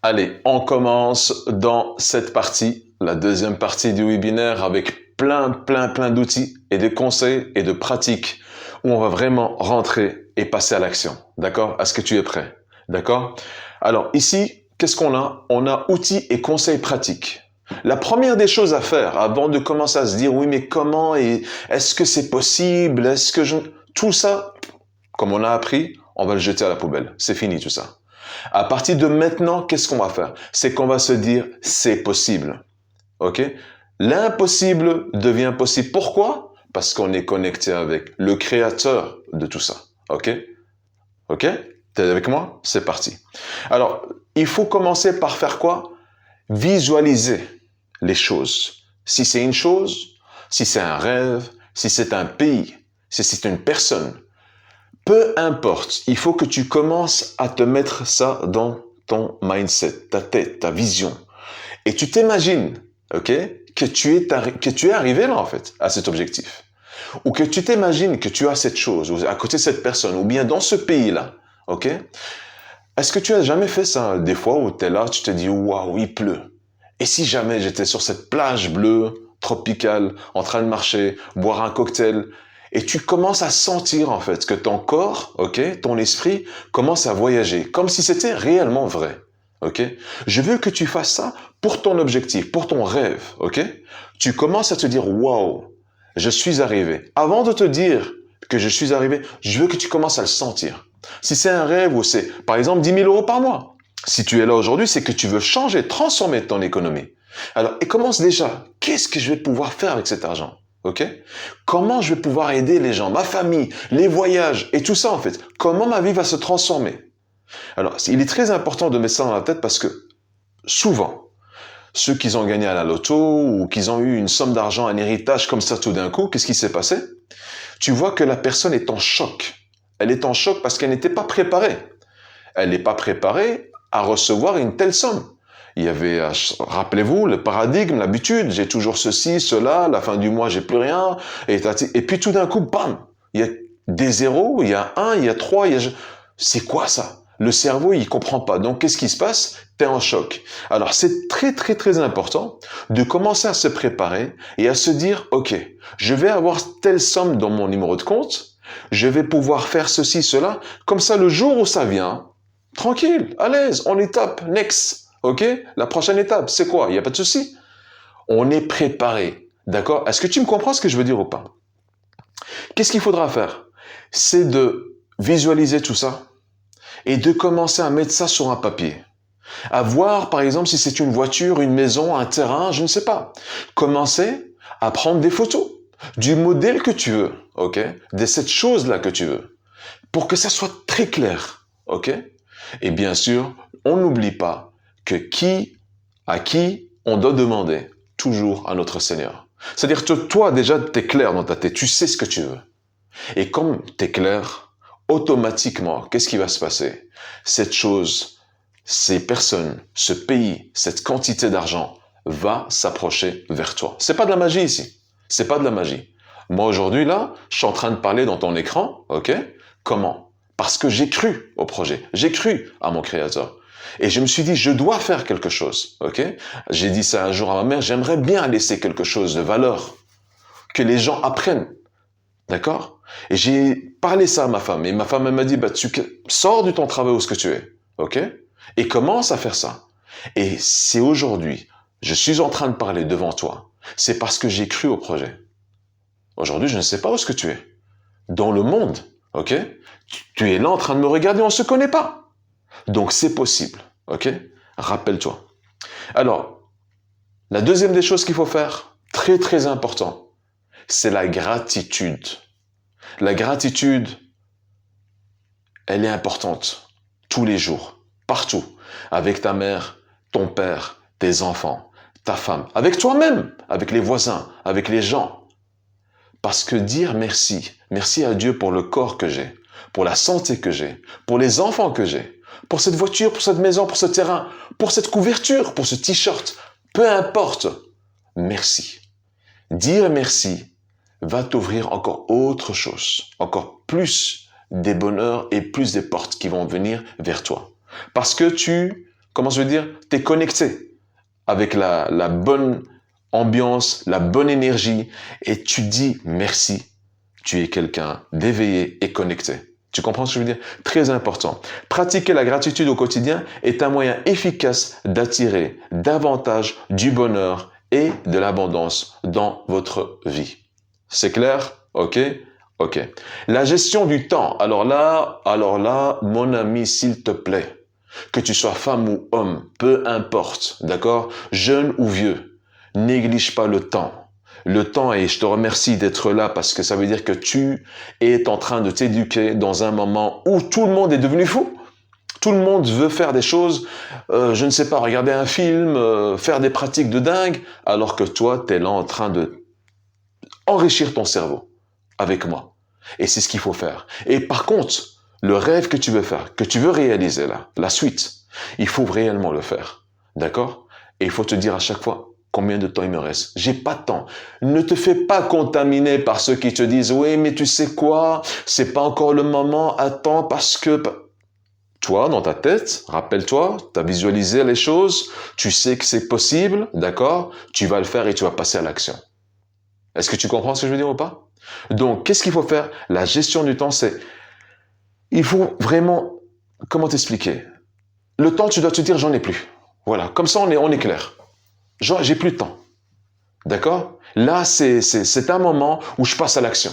Allez, on commence dans cette partie, la deuxième partie du webinaire avec plein d'outils et de conseils et de pratiques où on va vraiment rentrer et passer à l'action. D'accord? Est-ce que tu es prêt? D'accord? Alors ici, qu'est-ce qu'on a? On a outils et conseils pratiques. La première des choses à faire avant de commencer à se dire oui mais comment et est-ce que c'est possible? Est-ce que je... Tout ça, comme on a appris, on va le jeter à la poubelle. C'est fini tout ça. À partir de maintenant, qu'est-ce qu'on va faire? C'est qu'on va se dire, c'est possible. OK? L'impossible devient possible. Pourquoi? Parce qu'on est connecté avec le créateur de tout ça. OK? OK? T'es avec moi? C'est parti. Alors, il faut commencer par faire quoi? Visualiser les choses. Si c'est une chose, si c'est un rêve, si c'est un pays, si c'est une personne, peu importe, il faut que tu commences à te mettre ça dans ton mindset, ta tête, ta vision. Et tu t'imagines, ok, que tu es arrivé là, en fait, à cet objectif. Ou que tu t'imagines que tu as cette chose, ou à côté de cette personne, ou bien dans ce pays-là, ok? Est-ce que tu as jamais fait ça, des fois où tu es là, tu te dis, waouh, il pleut. Et si jamais j'étais sur cette plage bleue, tropicale, en train de marcher, boire un cocktail, et tu commences à sentir en fait que ton corps, ok, ton esprit commence à voyager, comme si c'était réellement vrai, ok. Je veux que tu fasses ça pour ton objectif, pour ton rêve, ok. Tu commences à te dire waouh, je suis arrivé. Avant de te dire que je suis arrivé, je veux que tu commences à le sentir. Si c'est un rêve ou c'est par exemple 10 000 euros par mois, si tu es là aujourd'hui, c'est que tu veux changer, transformer ton économie. Alors, et commence déjà. Qu'est-ce que je vais pouvoir faire avec cet argent? Ok? Comment je vais pouvoir aider les gens, ma famille, les voyages et tout ça en fait? Comment ma vie va se transformer? Alors, il est très important de mettre ça dans la tête parce que souvent, ceux qui ont gagné à la loto ou qui ont eu une somme d'argent, un héritage comme ça tout d'un coup, qu'est-ce qui s'est passé? Tu vois que la personne est en choc. Elle est en choc parce qu'elle n'était pas préparée. Elle n'est pas préparée à recevoir une telle somme. Il y avait, rappelez-vous, le paradigme, l'habitude, j'ai toujours ceci, cela, la fin du mois, j'ai plus rien, et puis tout d'un coup, bam, il y a des zéros, il y a un, il y a trois, c'est quoi ça? Le cerveau, il comprend pas. Donc, qu'est-ce qui se passe? T'es en choc. Alors, c'est très important de commencer à se préparer et à se dire, OK, je vais avoir telle somme dans mon numéro de compte, je vais pouvoir faire ceci, cela, comme ça, le jour où ça vient, tranquille, à l'aise, on étape, next. Ok? La prochaine étape, c'est quoi? Il n'y a pas de souci. On est préparé. D'accord? Est-ce que tu me comprends ce que je veux dire ou pas? Qu'est-ce qu'il faudra faire? C'est de visualiser tout ça et de commencer à mettre ça sur un papier. À voir, par exemple, si c'est une voiture, une maison, un terrain, je ne sais pas. Commencer à prendre des photos du modèle que tu veux, ok? De cette chose-là que tu veux. Pour que ça soit très clair, ok? Et bien sûr, on n'oublie pas que à qui on doit demander toujours à notre Seigneur. C'est-à-dire que toi, déjà, tu es clair dans ta tête, tu sais ce que tu veux. Et comme tu es clair, automatiquement, qu'est-ce qui va se passer? Cette chose, ces personnes, ce pays, cette quantité d'argent va s'approcher vers toi. C'est pas de la magie ici. C'est pas de la magie. Moi, aujourd'hui, là, je suis en train de parler dans ton écran, ok? Comment? Parce que j'ai cru au projet. J'ai cru à mon créateur. Et je me suis dit, je dois faire quelque chose, ok? J'ai dit ça un jour à ma mère, j'aimerais bien laisser quelque chose de valeur, que les gens apprennent, d'accord? Et j'ai parlé ça à ma femme, et ma femme, elle m'a dit, bah, tu sors de ton travail où ce que tu es, ok? Et commence à faire ça. Et c'est aujourd'hui, je suis en train de parler devant toi, c'est parce que j'ai cru au projet. Aujourd'hui, je ne sais pas où est-ce que tu es. Dans le monde, ok? Tu es là en train de me regarder, on ne se connaît pas. Donc c'est possible, ok? Rappelle-toi. Alors, la deuxième des choses qu'il faut faire, très important, c'est la gratitude. La gratitude, elle est importante tous les jours, partout, avec ta mère, ton père, tes enfants, ta femme, avec toi-même, avec les voisins, avec les gens. Parce que dire merci, merci à Dieu pour le corps que j'ai, pour la santé que j'ai, pour les enfants que j'ai, pour cette voiture, pour cette maison, pour ce terrain, pour cette couverture, pour ce t-shirt, peu importe, merci. Dire merci va t'ouvrir encore autre chose, encore plus des bonheurs et plus des portes qui vont venir vers toi. Parce que tu comment je veux dire, tu es connecté avec la bonne ambiance, la bonne énergie, et tu dis merci. Tu es quelqu'un d'éveillé et connecté. Tu comprends ce que je veux dire? Très important. Pratiquer la gratitude au quotidien est un moyen efficace d'attirer davantage du bonheur et de l'abondance dans votre vie. C'est clair? Ok? Ok. La gestion du temps. Alors là, mon ami, s'il te plaît, que tu sois femme ou homme, peu importe, d'accord? Jeune ou vieux, néglige pas le temps. Le temps, et je te remercie d'être là parce que ça veut dire que tu es en train de t'éduquer dans un moment où tout le monde est devenu fou. Tout le monde veut faire des choses, je ne sais pas, regarder un film, faire des pratiques de dingue, alors que toi, tu es là en train de enrichir ton cerveau avec moi. Et c'est ce qu'il faut faire. Et par contre, le rêve que tu veux faire, que tu veux réaliser là, la suite, il faut réellement le faire. D'accord? Et il faut te dire à chaque fois, combien de temps il me reste? J'ai pas de temps. Ne te fais pas contaminer par ceux qui te disent, oui, mais tu sais quoi? C'est pas encore le moment. Attends, parce que toi, dans ta tête, rappelle-toi, tu as visualisé les choses, tu sais que c'est possible, d'accord? Tu vas le faire et tu vas passer à l'action. Est-ce que tu comprends ce que je veux dire ou pas? Donc, qu'est-ce qu'il faut faire? La gestion du temps, c'est, il faut vraiment, comment t'expliquer? Le temps, tu dois te dire, j'en ai plus. Voilà, comme ça, on est clair. J'ai plus de temps. D'accord? Là, c'est un moment où je passe à l'action.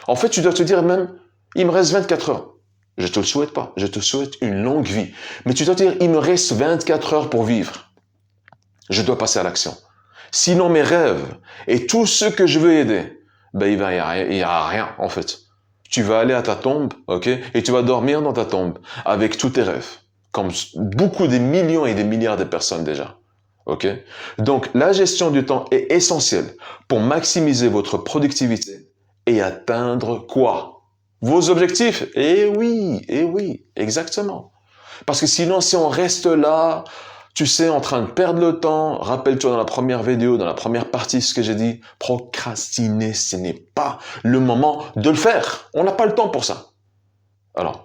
En fait, tu dois te dire même, il me reste 24 heures. Je te le souhaite pas. Je te souhaite une longue vie. Mais tu dois te dire, il me reste 24 heures pour vivre. Je dois passer à l'action. Sinon, mes rêves et tout ce que je veux aider, ben, il y aura rien, en fait. Tu vas aller à ta tombe, ok? Et tu vas dormir dans ta tombe avec tous tes rêves. Comme beaucoup des millions et des milliards de personnes déjà. Ok? Donc, la gestion du temps est essentielle pour maximiser votre productivité et atteindre quoi? Vos objectifs? Eh oui, exactement. Parce que sinon, si on reste là, tu sais, en train de perdre le temps, rappelle-toi dans la première vidéo, dans la première partie, ce que j'ai dit, procrastiner, ce n'est pas le moment de le faire. On n'a pas le temps pour ça. Alors,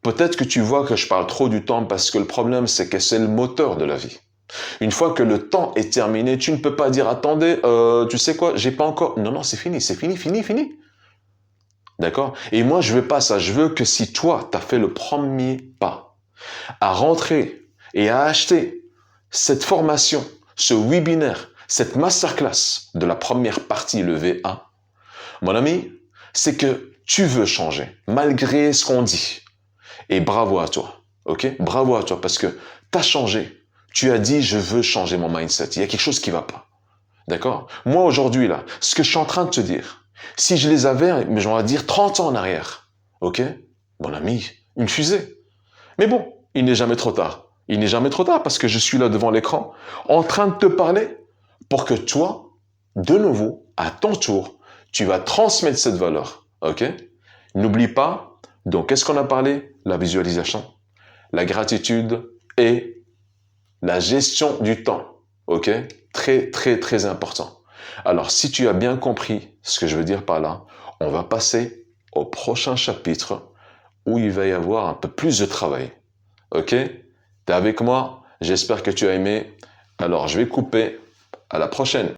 peut-être que tu vois que je parle trop du temps parce que le problème, c'est que c'est le moteur de la vie. Une fois que le temps est terminé, tu ne peux pas dire, attendez, tu sais quoi, j'ai pas encore... Non, non, c'est fini. D'accord? Et moi, je veux pas ça. Je veux que si toi, tu as fait le premier pas à rentrer et à acheter cette formation, ce webinaire, cette masterclass de la première partie, le V1, mon ami, c'est que tu veux changer, malgré ce qu'on dit. Et bravo à toi, ok? Bravo à toi, parce que tu as changé. Tu as dit, je veux changer mon mindset. Il y a quelque chose qui va pas. D'accord? Moi, aujourd'hui, là, ce que je suis en train de te dire, si je les avais, mais j'en vais dire 30 ans en arrière, ok? Mon ami, une fusée. Mais bon, il n'est jamais trop tard. Il n'est jamais trop tard parce que je suis là devant l'écran, en train de te parler pour que toi, de nouveau, à ton tour, tu vas transmettre cette valeur. Ok? N'oublie pas, donc qu'est-ce qu'on a parlé? La visualisation, la gratitude et la gestion du temps. Ok? Très important. Alors, si tu as bien compris ce que je veux dire par là, on va passer au prochain chapitre où il va y avoir un peu plus de travail. Ok? T'es avec moi? J'espère que tu as aimé. Alors, je vais couper. À la prochaine.